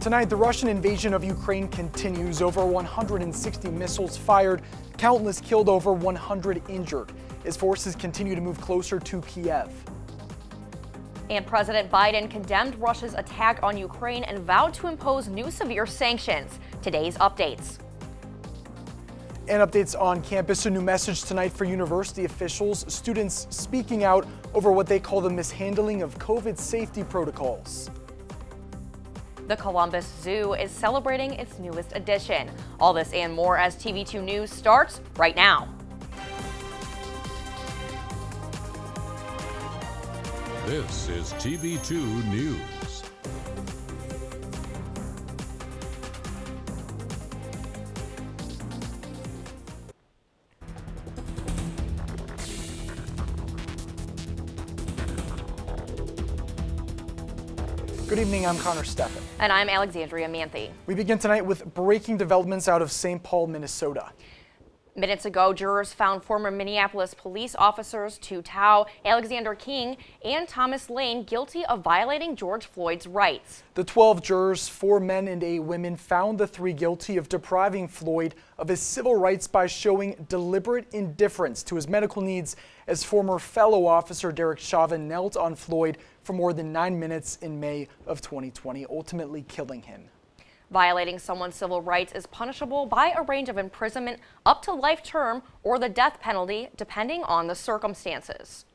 Tonight, the Russian invasion of Ukraine continues. Over 160 missiles fired, countless killed, over 100 injured, as forces continue to move closer to Kiev. And President Biden condemned Russia's attack on Ukraine and vowed to impose new severe sanctions. Today's updates. And updates on campus, a new message tonight for university officials, students speaking out over what they call the mishandling of COVID safety protocols. The Columbus Zoo is celebrating its newest edition. All this and more as TV2 News starts right now. This is TV2 News. Good evening, I'm Steffen. And I'm Alexandria Manthey. We begin tonight with breaking developments out of St. Paul, Minnesota. Minutes ago, jurors found former Minneapolis police officers Tu Tao, Alexander King, and Thomas Lane guilty of violating George Floyd's rights. The 12 jurors, 4 men and 8 women, found the 3 guilty of depriving Floyd of his civil rights by showing deliberate indifference to his medical needs as former fellow officer Derek Chauvin knelt on Floyd for more than 9 minutes in May of 2020, ultimately killing him. Violating someone's civil rights is punishable by a range of imprisonment up to life term or the death penalty, depending on the circumstances.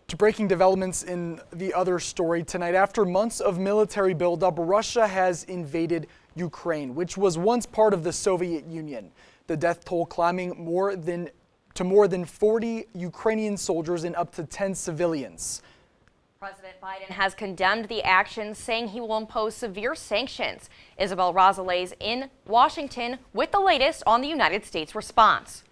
To breaking developments in the other story tonight, after months of military buildup, Russia has invaded Ukraine, which was once part of the Soviet Union. The death toll climbing to more than 40 Ukrainian soldiers and up to 10 civilians. President Biden has condemned the actions, saying he will impose severe sanctions. Isabel Rosales in Washington with the latest on the United States response.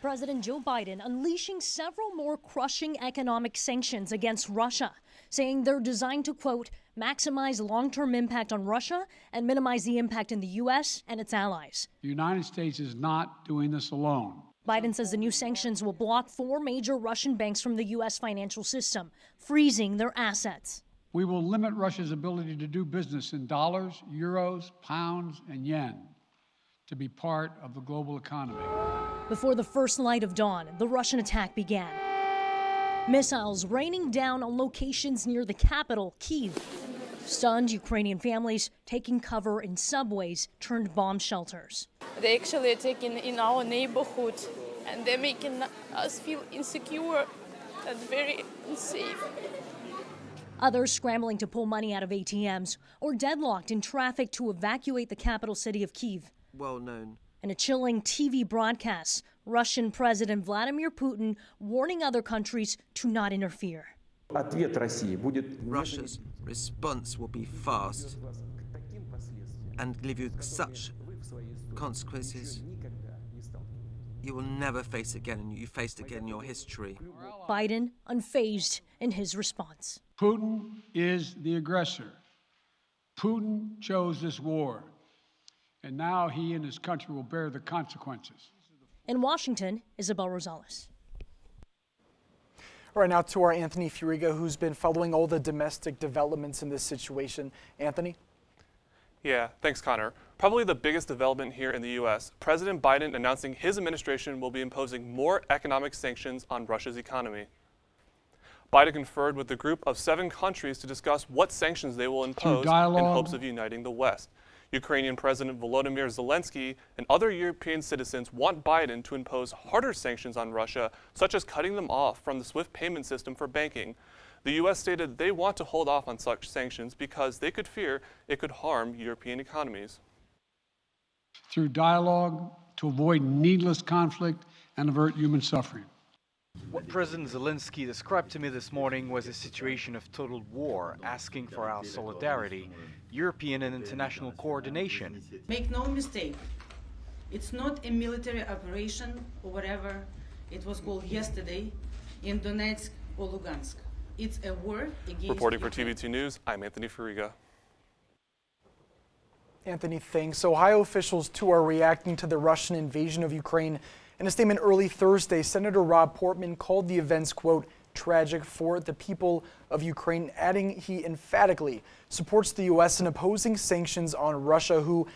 President Joe Biden unleashing several more crushing economic sanctions against Russia, saying they're designed to, quote, maximize long-term impact on Russia and minimize the impact in the U.S. and its allies. The United States is not doing this alone. Biden says the new sanctions will block 4 major Russian banks from the U.S. financial system, freezing their assets. We will limit Russia's ability to do business in dollars, euros, pounds, and yen to be part of the global economy. Before the first light of dawn, the Russian attack began. Missiles raining down on locations near the capital, Kyiv. Stunned Ukrainian families taking cover in subways turned bomb shelters. They actually attacking in our neighborhood, and they're making us feel insecure and very unsafe. Others scrambling to pull money out of ATMs or deadlocked in traffic to evacuate the capital city of Kyiv. Well known. In a chilling TV broadcast, Russian President Vladimir Putin warning other countries to not interfere. Russia's response will be fast and leave you such consequences you will never face again, and you faced again in your history. Biden unfazed in his response. Putin is the aggressor. Putin chose this war, and now he and his country will bear the consequences. In Washington, Isabel Rosales. All right, now to our Anthony Furiga, who's been following all the domestic developments in this situation. Anthony? Yeah, thanks, Connor. Probably the biggest development here in the U.S., President Biden announcing his administration will be imposing more economic sanctions on Russia's economy. Biden conferred with a group of 7 countries to discuss what sanctions they will impose in hopes of uniting the West. Ukrainian President Volodymyr Zelensky and other European citizens want Biden to impose harder sanctions on Russia, such as cutting them off from the SWIFT payment system for banking. The U.S. stated they want to hold off on such sanctions because they could fear it could harm European economies. Through dialogue to avoid needless conflict and avert human suffering. What President Zelensky described to me this morning was a situation of total war, asking for our solidarity, European and international coordination. Make no mistake, it's not a military operation or whatever it was called yesterday in Donetsk or Lugansk. It's a war against Reporting for TV2 News, I'm Anthony Furiga. Anthony, thanks. Ohio officials too are reacting to the Russian invasion of Ukraine. In a statement early Thursday, Senator Rob Portman called the events, quote, tragic for the people of Ukraine, adding he emphatically supports the U.S. in opposing sanctions on Russia, who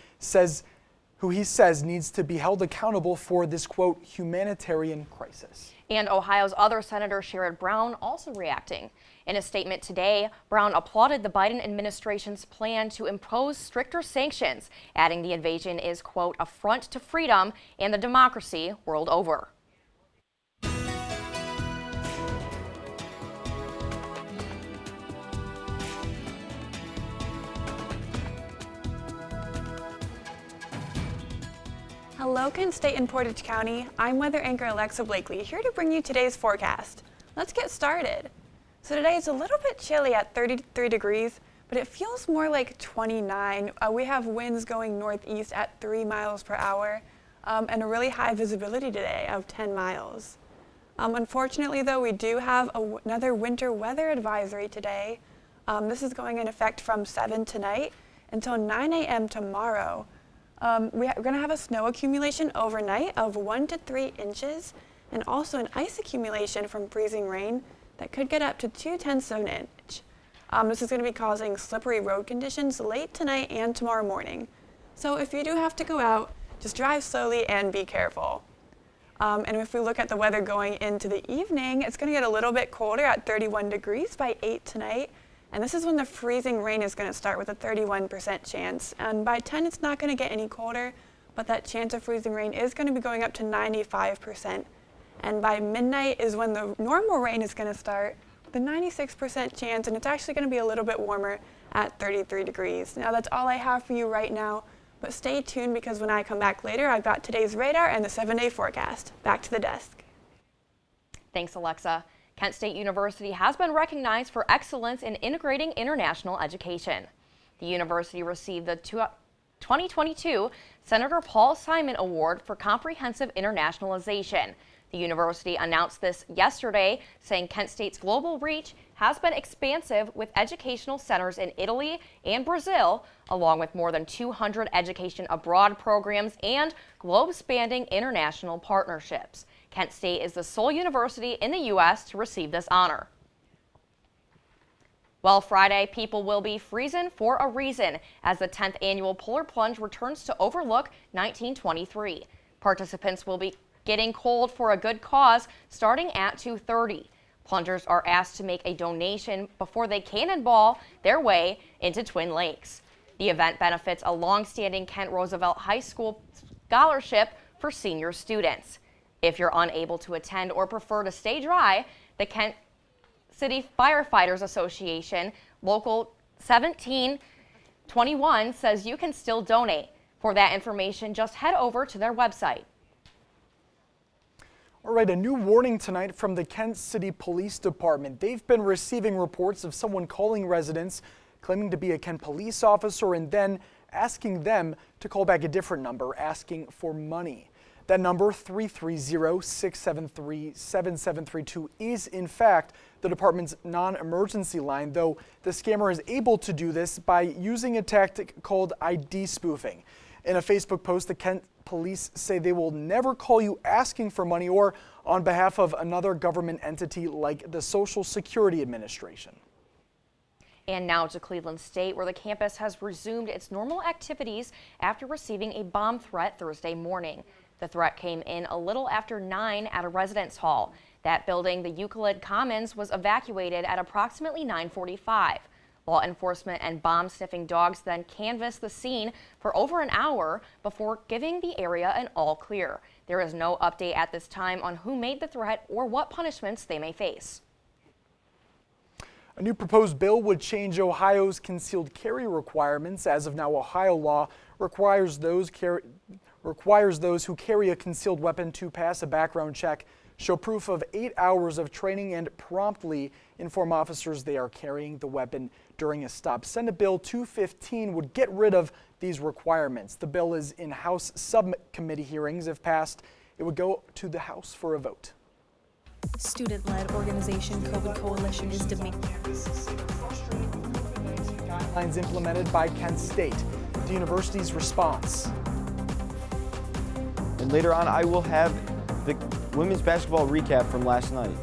he says needs to be held accountable for this, quote, humanitarian crisis. And Ohio's other Senator Sherrod Brown also reacting. In a statement today, Brown applauded the Biden administration's plan to impose stricter sanctions, adding the invasion is, quote, affront to freedom and the democracy world over. Hello, Kent State and Portage County. I'm weather anchor Alexa Blakley, here to bring you today's forecast. Let's get started. So today is a little bit chilly at 33 degrees, but it feels more like 29. We have winds going northeast at 3 miles per hour and a really high visibility today of 10 miles. Unfortunately, though, we do have another winter weather advisory today. This is going in effect from 7 tonight until 9 a.m. tomorrow. We're going to have a snow accumulation overnight of 1 to 3 inches and also an ice accumulation from freezing rain that could get up to 0.2 of an inch. This is going to be causing slippery road conditions late tonight and tomorrow morning. So if you do have to go out, just drive slowly and be careful. And if we look at the weather going into the evening, it's going to get a little bit colder at 31 degrees by 8 tonight. And this is when the freezing rain is going to start with a 31% chance. And by 10, it's not going to get any colder, but that chance of freezing rain is going to be going up to 95%. And by midnight is when the normal rain is going to start with a 96% chance, and it's actually going to be a little bit warmer at 33 degrees. Now, that's all I have for you right now, but stay tuned because when I come back later, I've got today's radar and the 7-day forecast. Back to the desk. Thanks, Alexa. Kent State University has been recognized for excellence in integrating international education. The university received the 2022 Senator Paul Simon Award for Comprehensive Internationalization. The university announced this yesterday, saying Kent State's global reach has been expansive with educational centers in Italy and Brazil, along with more than 200 education abroad programs and globe-spanning international partnerships. Kent State is the sole university in the U.S. to receive this honor. Well, Friday, people will be freezing for a reason as the 10th annual Polar Plunge returns to overlook 1923. Participants will be getting cold for a good cause starting at 2:30. Plungers are asked to make a donation before they cannonball their way into Twin Lakes. The event benefits a long-standing Kent Roosevelt High School scholarship for senior students. If you're unable to attend or prefer to stay dry, the Kent City Firefighters Association Local 1721 says you can still donate. For that information, just head over to their website. All right, a new warning tonight from the Kent City Police Department. They've been receiving reports of someone calling residents claiming to be a Kent police officer and then asking them to call back a different number asking for money. That number, 330-673-7732, is in fact the department's non-emergency line, though the scammer is able to do this by using a tactic called ID spoofing. In a Facebook post, the Kent police say they will never call you asking for money or on behalf of another government entity like the Social Security Administration. And now to Cleveland State, where the campus has resumed its normal activities after receiving a bomb threat Thursday morning. The threat came in a little after 9 at a residence hall. That building, the Euclid Commons, was evacuated at approximately 9:45. Law enforcement and bomb-sniffing dogs then canvassed the scene for over an hour before giving the area an all clear. There is no update at this time on who made the threat or what punishments they may face. A new proposed bill would change Ohio's concealed carry requirements. As of now, Ohio law requires those who carry a concealed weapon to pass a background check, show proof of 8 hours of training, and promptly inform officers they are carrying the weapon during a stop. Senate Bill 215 would get rid of these requirements. The bill is in House subcommittee hearings. If passed, it would go to the House for a vote. Student-led organization COVID Coalition is demanding guidelines implemented by Kent State. The university's response. And later on, I will have the women's basketball recap from last night.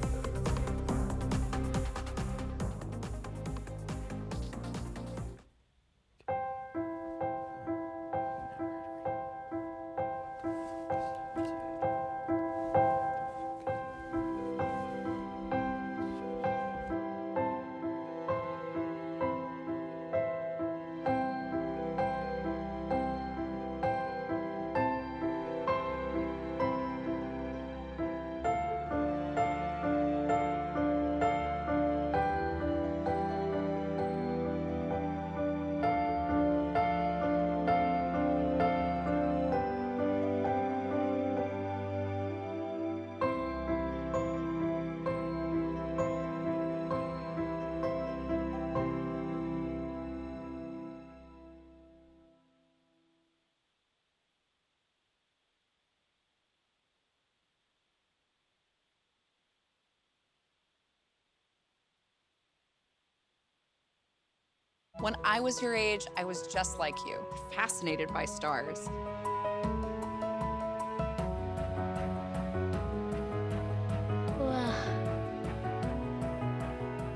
When I was your age, I was just like you, fascinated by stars.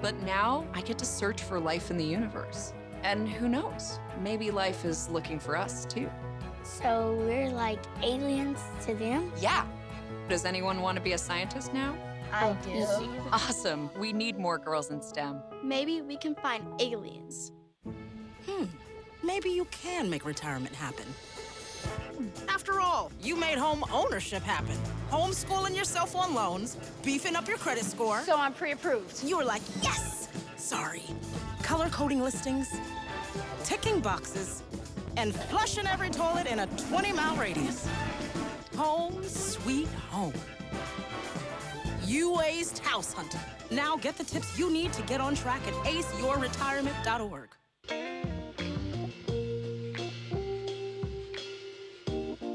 But now I get to search for life in the universe. And who knows, maybe life is looking for us too. So we're like aliens to them? Yeah. Does anyone want to be a scientist now? I do. Awesome. We need more girls in STEM. Maybe we can find aliens. Maybe you can make retirement happen. After all, you made home ownership happen. Homeschooling yourself on loans, beefing up your credit score. So I'm pre-approved. You were like, yes! Sorry. Color coding listings, ticking boxes, and flushing every toilet in a 20-mile radius. Home sweet home. You aced house hunting. Now get the tips you need to get on track at aceyourretirement.org.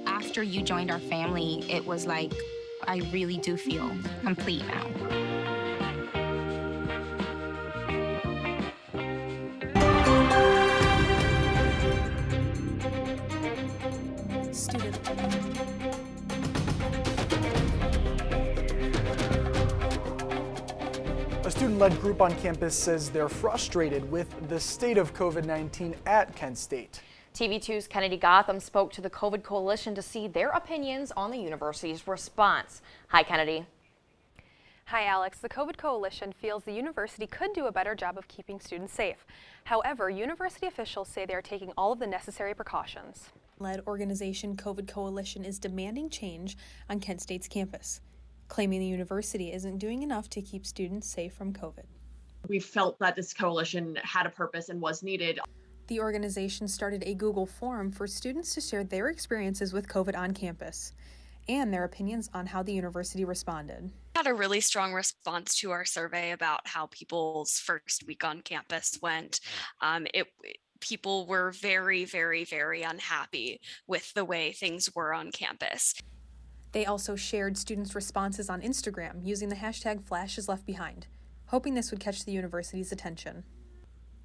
After you joined our family, it was like, I really do feel complete now. Student. A student-led group on campus says they're frustrated with the state of COVID-19 at Kent State. TV2's Kennedy Gotham spoke to the COVID Coalition to see their opinions on the university's response. Hi, Kennedy. Hi, Alex. The COVID Coalition feels the university could do a better job of keeping students safe. However, university officials say they are taking all of the necessary precautions. Led organization COVID Coalition is demanding change on Kent State's campus, claiming the university isn't doing enough to keep students safe from COVID. We felt that this coalition had a purpose and was needed. The organization started a Google forum for students to share their experiences with COVID on campus and their opinions on how the university responded. Had a really strong response to our survey about how people's first week on campus went. People were very, very, very unhappy with the way things were on campus. They also shared students' responses on Instagram using the hashtag #FlashIsLeftBehind, hoping this would catch the university's attention.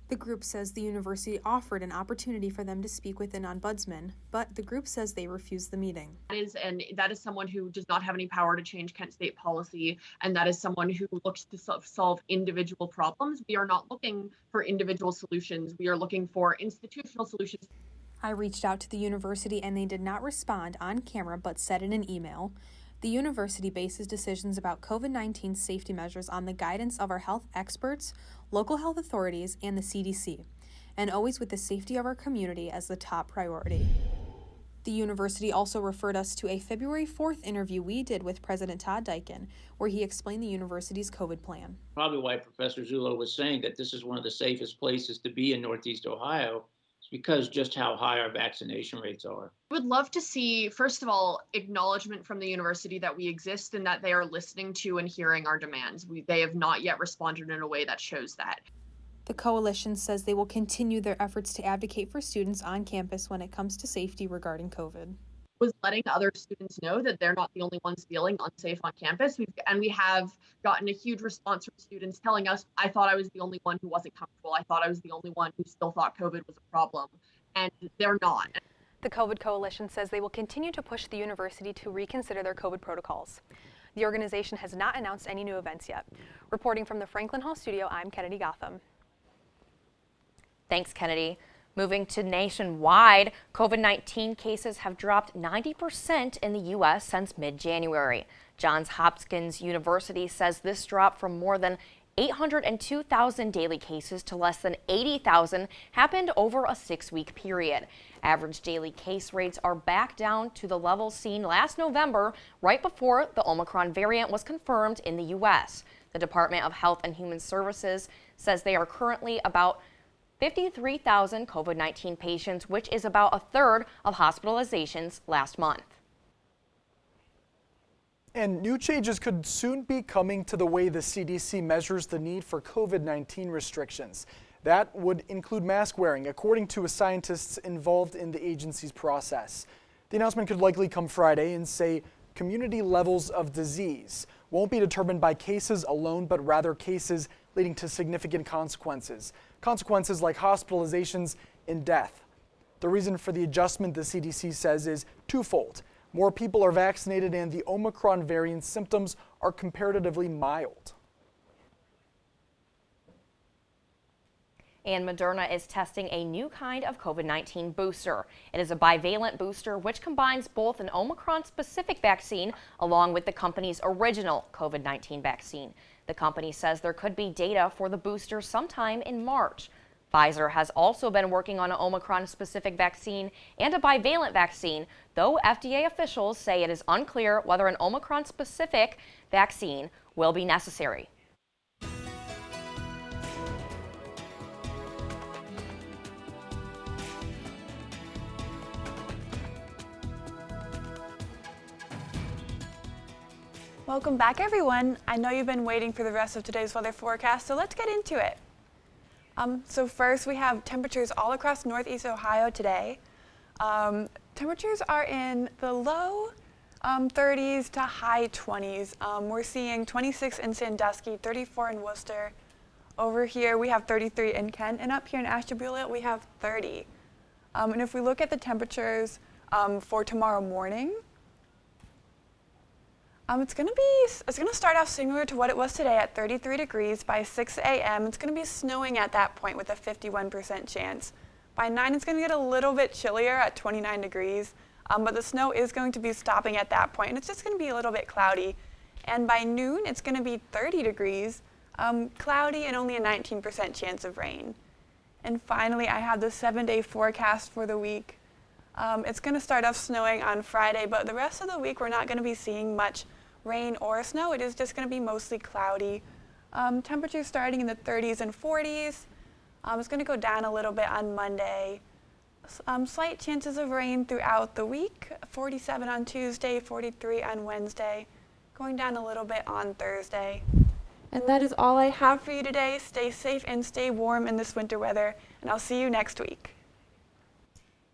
The group says the university offered an opportunity for them to speak with an ombudsman, but the group says they refused the meeting. That is someone who does not have any power to change Kent State policy, and that is someone who looks to solve individual problems. We are not looking for individual solutions. We are looking for institutional solutions. I reached out to the university and they did not respond on camera, but said in an email, the university bases decisions about COVID-19 safety measures on the guidance of our health experts, local health authorities, and the CDC, and always with the safety of our community as the top priority. The university also referred us to a February 4th interview we did with President Todd Dykin, where he explained the university's COVID plan. Probably why Professor Zullo was saying that this is one of the safest places to be in Northeast Ohio, because just how high our vaccination rates are. I would love to see, first of all, acknowledgement from the university that we exist and that they are listening to and hearing our demands. They have not yet responded in a way that shows that. The coalition says they will continue their efforts to advocate for students on campus when it comes to safety regarding COVID. Was letting other students know that they're not the only ones feeling unsafe on campus. We have gotten a huge response from students telling us, I thought I was the only one who wasn't comfortable. I thought I was the only one who still thought COVID was a problem, and they're not. The COVID Coalition says they will continue to push the university to reconsider their COVID protocols. The organization has not announced any new events yet. Reporting from the Franklin Hall studio, I'm Kennedy Gotham. Thanks, Kennedy. Moving to nationwide, COVID-19 cases have dropped 90% in the U.S. since mid-January. Johns Hopkins University says this drop from more than 802,000 daily cases to less than 80,000 happened over a 6-week period. Average daily case rates are back down to the levels seen last November, right before the Omicron variant was confirmed in the U.S. The Department of Health and Human Services says they are currently about 53,000 COVID-19 patients, which is about a third of hospitalizations last month. And new changes could soon be coming to the way the CDC measures the need for COVID-19 restrictions. That would include mask wearing, according to scientists involved in the agency's process. The announcement could likely come Friday and say community levels of disease won't be determined by cases alone, but rather cases leading to significant consequences. consequences like hospitalizations and death. The reason for the adjustment, the CDC says, is twofold. More people are vaccinated and the Omicron variant symptoms are comparatively mild. And Moderna is testing a new kind of COVID-19 booster. It is a bivalent booster which combines both an Omicron-specific vaccine along with the company's original COVID-19 vaccine. The company says there could be data for the booster sometime in March. Pfizer has also been working on an Omicron-specific vaccine and a bivalent vaccine, though FDA officials say it is unclear whether an Omicron-specific vaccine will be necessary. Welcome back, everyone. I know you've been waiting for the rest of today's weather forecast, so let's get into it. So first, we have temperatures all across northeast Ohio today. Temperatures are in the low 30s to high 20s. We're seeing 26 in Sandusky, 34 in Worcester. Over here, we have 33 in Kent, and up here in Ashtabula, we have 30. And if we look at the temperatures for tomorrow morning, it's going to start off similar to what it was today at 33 degrees. By 6 a.m. it's going to be snowing at that point with a 51% chance. By 9 it's going to get a little bit chillier at 29 degrees, but the snow is going to be stopping at that point, and it's just going to be a little bit cloudy. And by noon it's going to be 30 degrees, cloudy, and only a 19% chance of rain. And finally, I have the 7-day forecast for the week. It's going to start off snowing on Friday, but the rest of the week we're not going to be seeing much rain or snow. It is just going to be mostly cloudy. Temperatures starting in the 30s and 40s. It's going to go down a little bit on Monday. Slight chances of rain throughout the week. 47 on Tuesday, 43 on Wednesday. Going down a little bit on Thursday. And that is all I have for you today. Stay safe and stay warm in this winter weather, and I'll see you next week.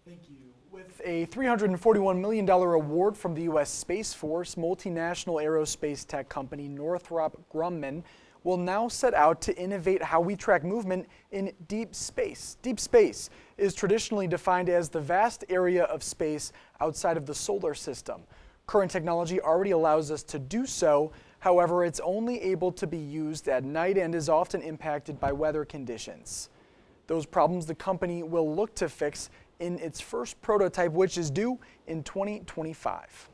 Thank you. With a $341 million award from the U.S. Space Force, multinational aerospace tech company Northrop Grumman will now set out to innovate how we track movement in deep space. Deep space is traditionally defined as the vast area of space outside of the solar system. Current technology already allows us to do so. However, it's only able to be used at night and is often impacted by weather conditions. Those problems the company will look to fix in its first prototype, which is due in 2025.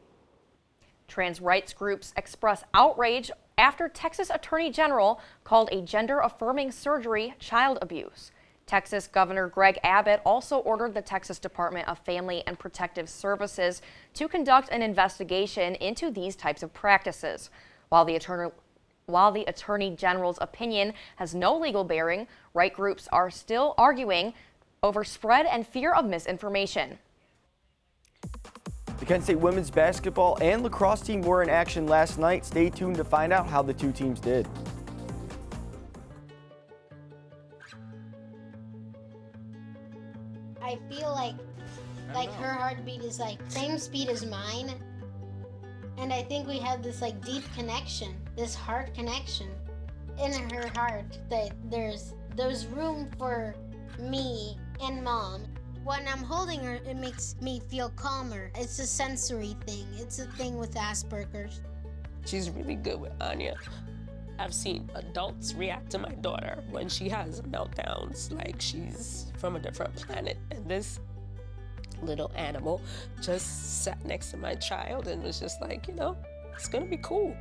Trans rights groups express outrage after Texas Attorney General called a gender-affirming surgery child abuse. Texas Governor Greg Abbott also ordered the Texas Department of Family and Protective Services to conduct an investigation into these types of practices. While the Attorney General's opinion has no legal bearing, right groups are still arguing over spread and fear of misinformation. The Kent State women's basketball and lacrosse team were in action last night. Stay tuned to find out how the two teams did. I feel like her heartbeat is like same speed as mine. And I think we have this like deep connection, this heart connection in her heart, that there's room for me and mom. When I'm holding her, it makes me feel calmer. It's a sensory thing. It's a thing with Asperger's. She's really good with Anya. I've seen adults react to my daughter when she has meltdowns, like she's from a different planet. And this little animal just sat next to my child and was just like, you know, it's gonna be cool.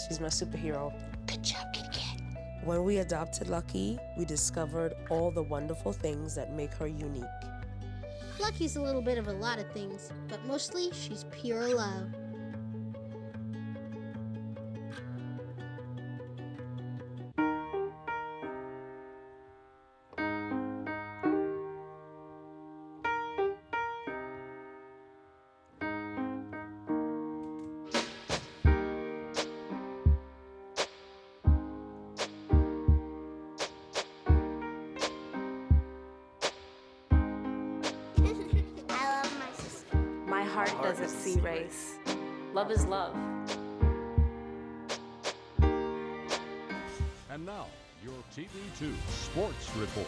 She's my superhero. Good job, Kitty Cat. When we adopted Lucky, we discovered all the wonderful things that make her unique. Lucky's a little bit of a lot of things, but mostly she's pure love. Heart doesn't see race. Love is love. And now, your TV2 Sports Report.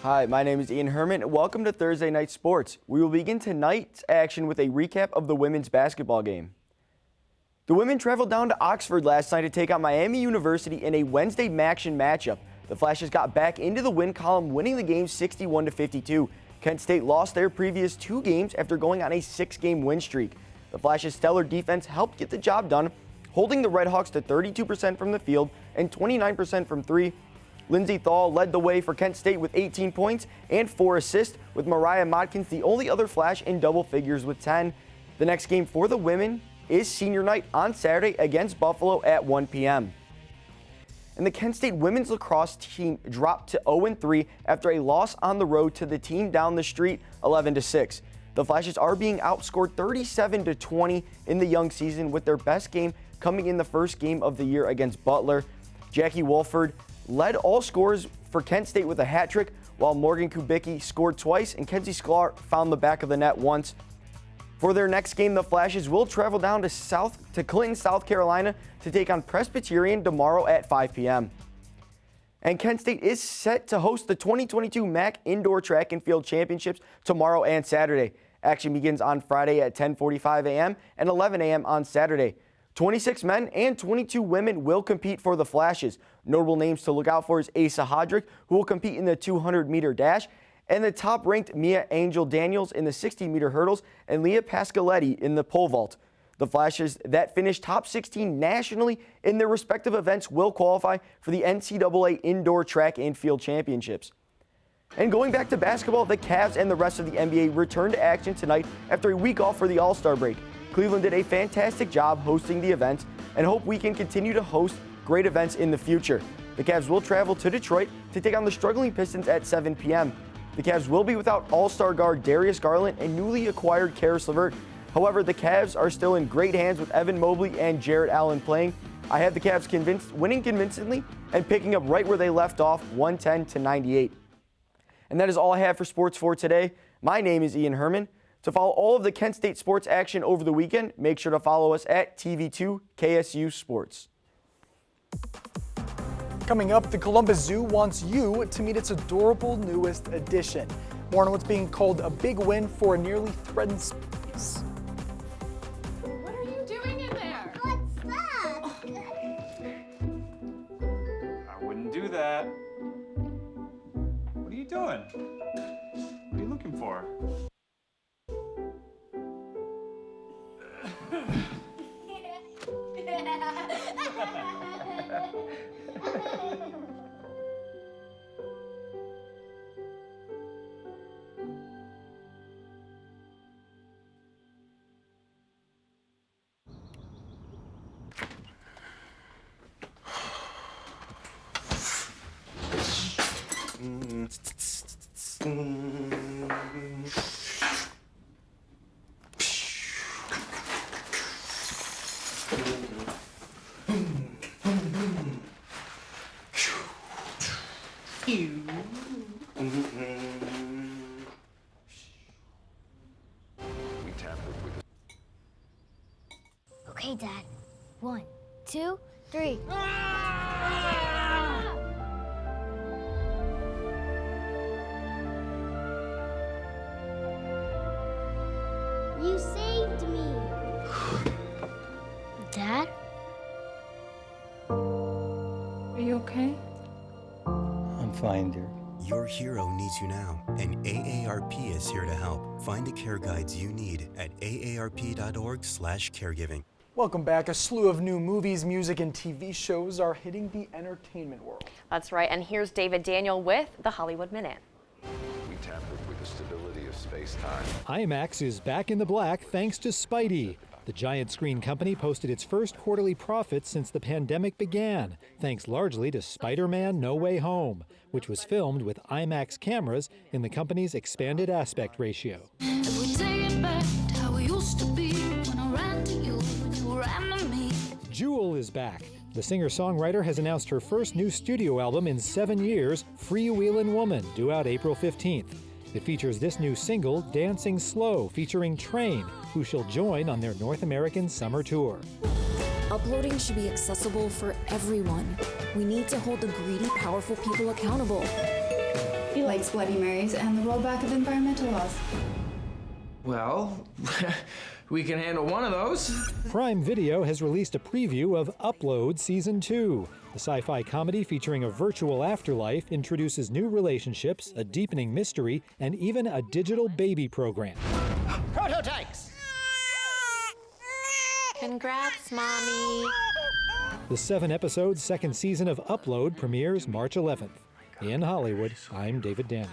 Hi, my name is Ian Herrmann. Welcome to Thursday Night Sports. We will begin tonight's action with a recap of the women's basketball game. The women traveled down to Oxford last night to take on Miami University in a Wednesday action matchup. The Flashes got back into the win column, winning the game 61-52. Kent State lost their previous 2 games after going on a 6-game win streak. The Flashes' stellar defense helped get the job done, holding the Redhawks to 32% from the field and 29% from 3. Lindsey Thal led the way for Kent State with 18 points and 4 assists, with Mariah Modkins the only other Flash in double figures with 10. The next game for the women is senior night on Saturday against Buffalo at 1 p.m. And the Kent State women's lacrosse team dropped to 0-3 after a loss on the road to the team down the street 11-6. The Flashes are being outscored 37-20 in the young season, with their best game coming in the first game of the year against Butler. Jackie Wolford led all scorers for Kent State with a hat trick, while Morgan Kubicki scored twice and Kenzie Sklar found the back of the net once. For their next game, the Flashes will travel down to Clinton, South Carolina to take on Presbyterian tomorrow at 5 p.m. And Kent State is set to host the 2022 MAC Indoor Track and Field Championships tomorrow and Saturday. Action begins on Friday at 10:45 a.m. and 11 a.m. on Saturday. 26 men and 22 women will compete for the Flashes. Notable names to look out for is Asa Hodrick, who will compete in the 200-meter dash, and the top-ranked Mia Angel Daniels in the 60-meter hurdles, and Leah Pascaletti in the pole vault. The Flashes that finished top 16 nationally in their respective events will qualify for the NCAA Indoor Track and Field Championships. And going back to basketball, the Cavs and the rest of the NBA return to action tonight after a week off for the All-Star break. Cleveland did a fantastic job hosting the events and hope we can continue to host great events in the future. The Cavs will travel to Detroit to take on the struggling Pistons at 7 p.m. The Cavs will be without All-Star guard Darius Garland and newly acquired Karis LeVert. However, the Cavs are still in great hands with Evan Mobley and Jarrett Allen playing. I have the Cavs winning convincingly and picking up right where they left off, 110-98. And that is all I have for sports for today. My name is Ian Herrmann. To follow all of the Kent State sports action over the weekend, make sure to follow us at TV2 KSU Sports. Coming up, the Columbus Zoo wants you to meet its adorable newest addition. More on what's being called a big win for a nearly threatened species. What are you doing in there? What's that? I wouldn't do that. What are you doing? What are you looking for? Okay, Dad. 1, 2, 3. You saved me. Dad? Are you okay? I'm fine, dear. Your hero needs you now, and AARP is here to help. Find the care guides you need at aarp.org/caregiving. Welcome back. A slew of new movies, music, and TV shows are hitting the entertainment world. That's right, and here's David Daniel with the Hollywood Minute. We tampered with the stability of space-time. IMAX is back in the black thanks to Spidey. The giant screen company posted its first quarterly profits since the pandemic began, thanks largely to Spider-Man: No Way Home, which was filmed with IMAX cameras in the company's expanded aspect ratio. If we take it back to how we used to be, when I ran to you, you ran to me. Jewel is back. The singer-songwriter has announced her first new studio album in 7 years, Freewheelin' Woman, due out April 15th. It features this new single, Dancing Slow, featuring Train, who she'll join on their North American summer tour. Uploading should be accessible for everyone. We need to hold the greedy, powerful people accountable. likes Bloody Marys and the rollback of environmental laws. Well, we can handle one of those. Prime Video has released a preview of Upload Season 2. The sci-fi comedy featuring a virtual afterlife introduces new relationships, a deepening mystery, and even a digital baby program. Prototypes! Congrats, Mommy. The 7-episode second season of Upload premieres March 11th. In Hollywood, I'm David Daniel.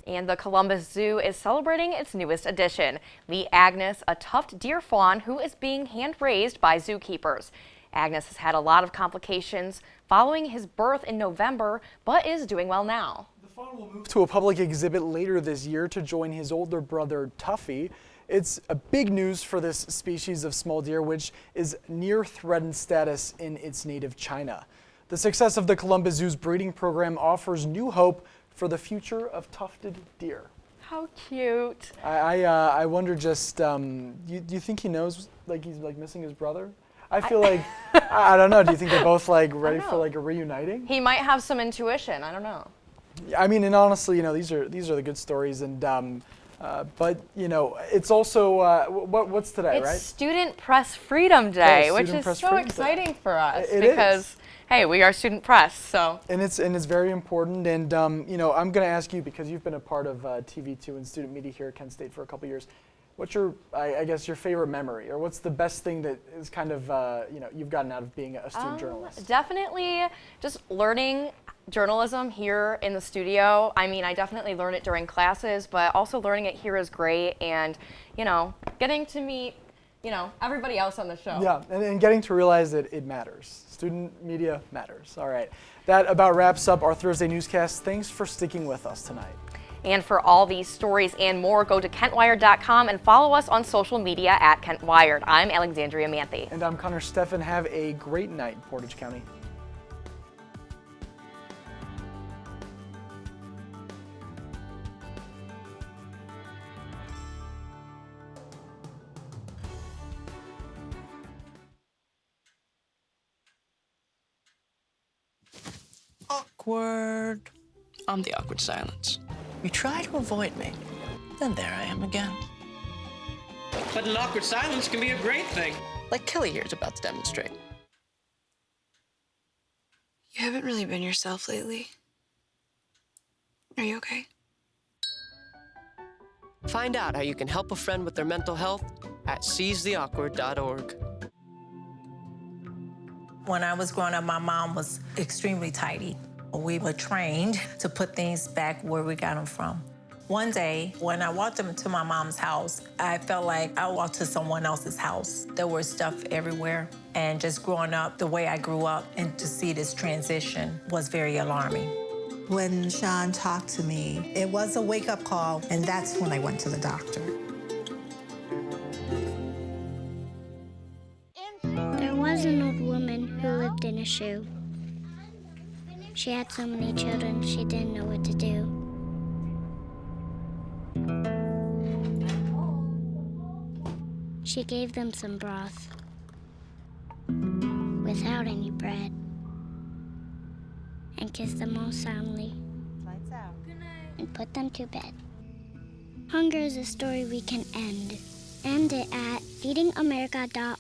And the Columbus Zoo is celebrating its newest addition, Lee Agnes, a tuft deer fawn who is being hand-raised by zookeepers. Agnes has had a lot of complications following his birth in November, but is doing well now. The fawn will move to a public exhibit later this year to join his older brother, Tuffy. It's a big news for this species of small deer, which is near threatened status in its native China. The success of the Columbus Zoo's breeding program offers new hope for the future of tufted deer. How cute. I wonder just, do you think he knows he's missing his brother? I feel like, I don't know, do you think they're both ready for a reuniting? He might have some intuition, I don't know. I mean, and honestly, these are the good stories, and but it's also what's today, right? It's Student Press Freedom Day, which is so exciting for us because hey, we are student press, so. And it's very important, and I'm going to ask you, because you've been a part of TV2 and student media here at Kent State for a couple years. What's your, I guess, your favorite memory, or what's the best thing that is kind of, you've gotten out of being a student journalist? Definitely just learning journalism here in the studio. I mean, I definitely learn it during classes, but also learning it here is great, and, getting to meet, everybody else on the show. Yeah, and getting to realize that it matters. Student media matters. All right. That about wraps up our Thursday newscast. Thanks for sticking with us tonight. And for all these stories and more, go to KentWired.com and follow us on social media at KentWired. I'm Alexandria Manthey. And I'm Connor Steffen. Have a great night, Portage County. Awkward. I'm the awkward silence. You try to avoid me, then there I am again. But an awkward silence can be a great thing. Like Kelly here is about to demonstrate. You haven't really been yourself lately. Are you okay? Find out how you can help a friend with their mental health at seizetheawkward.org. When I was growing up, my mom was extremely tidy. We were trained to put things back where we got them from. One day, when I walked into my mom's house, I felt like I walked to someone else's house. There was stuff everywhere, and just growing up the way I grew up, and to see this transition was very alarming. When Sean talked to me, it was a wake-up call, and that's when I went to the doctor. There was an old woman who lived in a shoe. She had so many children, she didn't know what to do. She gave them some broth without any bread and kissed them all soundly and put them to bed. Hunger is a story we can end. End it at feedingamerica.org.